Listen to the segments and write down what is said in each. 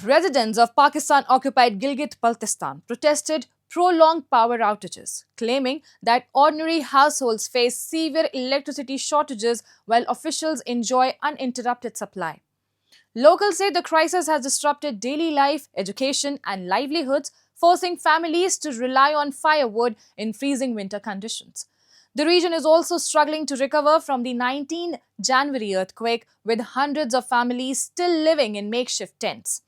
Residents of Pakistan-occupied Gilgit-Baltistan protested prolonged power outages, claiming that ordinary households face severe electricity shortages while officials enjoy uninterrupted supply. Locals say the crisis has disrupted daily life, education, and livelihoods, forcing families to rely on firewood in freezing winter conditions. The region is also struggling to recover from the 19 January earthquake, with hundreds of families still living in makeshift tents.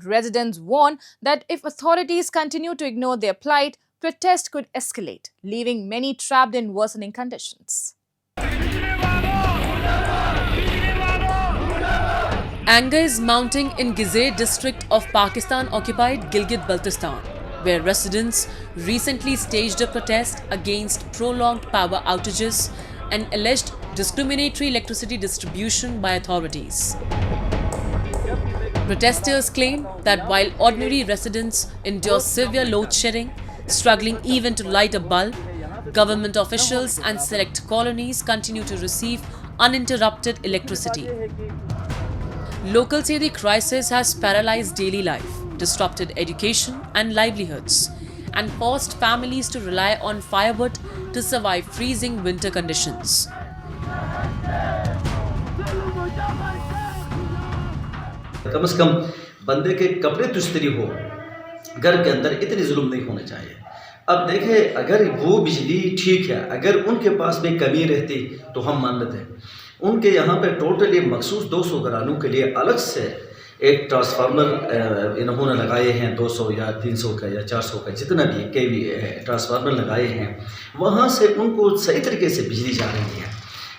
Residents warn that if authorities continue to ignore their plight, protests could escalate, leaving many trapped in worsening conditions. Anger is mounting in Gizeh district of Pakistan-occupied Gilgit-Baltistan, where residents recently staged a protest against prolonged power outages and alleged discriminatory electricity distribution by authorities. Protesters claim that while ordinary residents endure severe load shedding, struggling even to light a bulb, government officials and select colonies continue to receive uninterrupted electricity. Locals say the crisis has paralyzed daily life, disrupted education and livelihoods, and forced families to rely on firewood to survive freezing winter conditions. कम से कम बंदे के कपड़े तो इस्त्री हो, घर के अंदर इतनी जुल्म नहीं होने चाहिए। अब देखें, अगर वो बिजली ठीक है, अगर उनके पास भी कमी रहती तो हम मानते हैं। उनके यहाँ पे टोटली मखसूस 200 घरानों के लिए अलग से एक ट्रांसफार्मर इन्होंने लगाए हैं, 200 या 300 का या 400 का जितना भी केवी ट्रांसफार्मर लगाए हैं, वहाँ से उनको सही तरीके से बिजली जा रही है,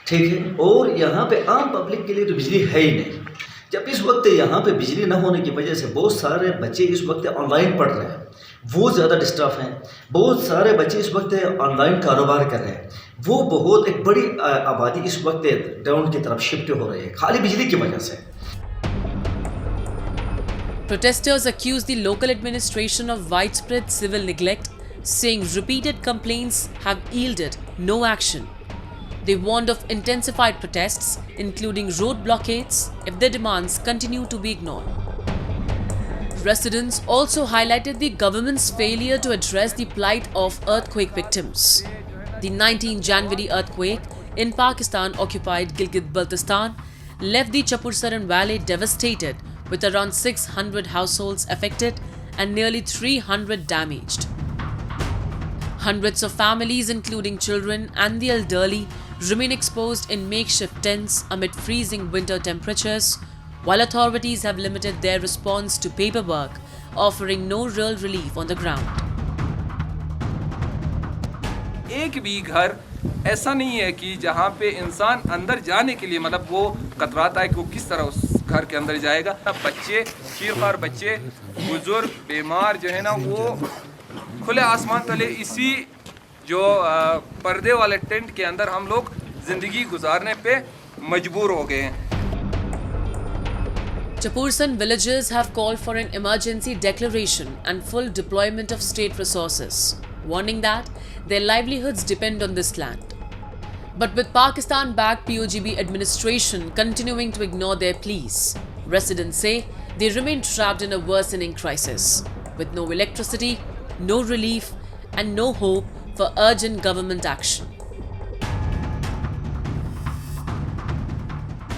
ठीक है। और यहाँ पे आम पब्लिक के लिए तो बिजली है ही नहीं। जब इस वक्त यहाँ पे बिजली न होने की वजह से बहुत सारे बच्चे इस वक्त ऑनलाइन पढ़ रहे हैं, वो ज़्यादा डिस्टर्ब हैं। बहुत सारे बच्चे इस वक्त ऑनलाइन कारोबार कर रहे हैं, वो बहुत एक बड़ी आबादी इस वक्त डाउन की तरफ शिफ्ट हो रही है खाली बिजली की वजह से। Protesters accuse the local administration of widespread civil neglect, saying repeated complaints have yielded no action. They warned of intensified protests, including road blockades, if their demands continue to be ignored. Residents also highlighted the government's failure to address the plight of earthquake victims. The 19 January earthquake in Pakistan-occupied Gilgit-Baltistan left the Chapursaran Valley devastated, with around 600 households affected and nearly 300 damaged. Hundreds of families, including children and the elderly, remain exposed in makeshift tents amid freezing winter temperatures, while authorities have limited their response to paperwork, offering no real relief on the ground. एक भी घर ऐसा नहीं है कि जहाँ पे इंसान अंदर जाने के लिए मतलब वो कतराता है कि वो किस तरह उस घर के अंदर जाएगा। बच्चे, चीरखार बच्चे, बुजुर्ग, बीमार जो है ना, वो खुले आसमान तले इसी जो पर्दे वाले टेंट के अंदर हम लोग जिंदगी गुजारने पे मजबूर हो गए हैं। Chapursan villagers have called for an emergency declaration and full deployment of state resources, warning that their livelihoods depend on this land. But with Pakistan-backed POGB administration continuing to ignore their pleas, residents say they remain trapped in a worsening crisis, with no electricity, no relief, and no hope for urgent government action.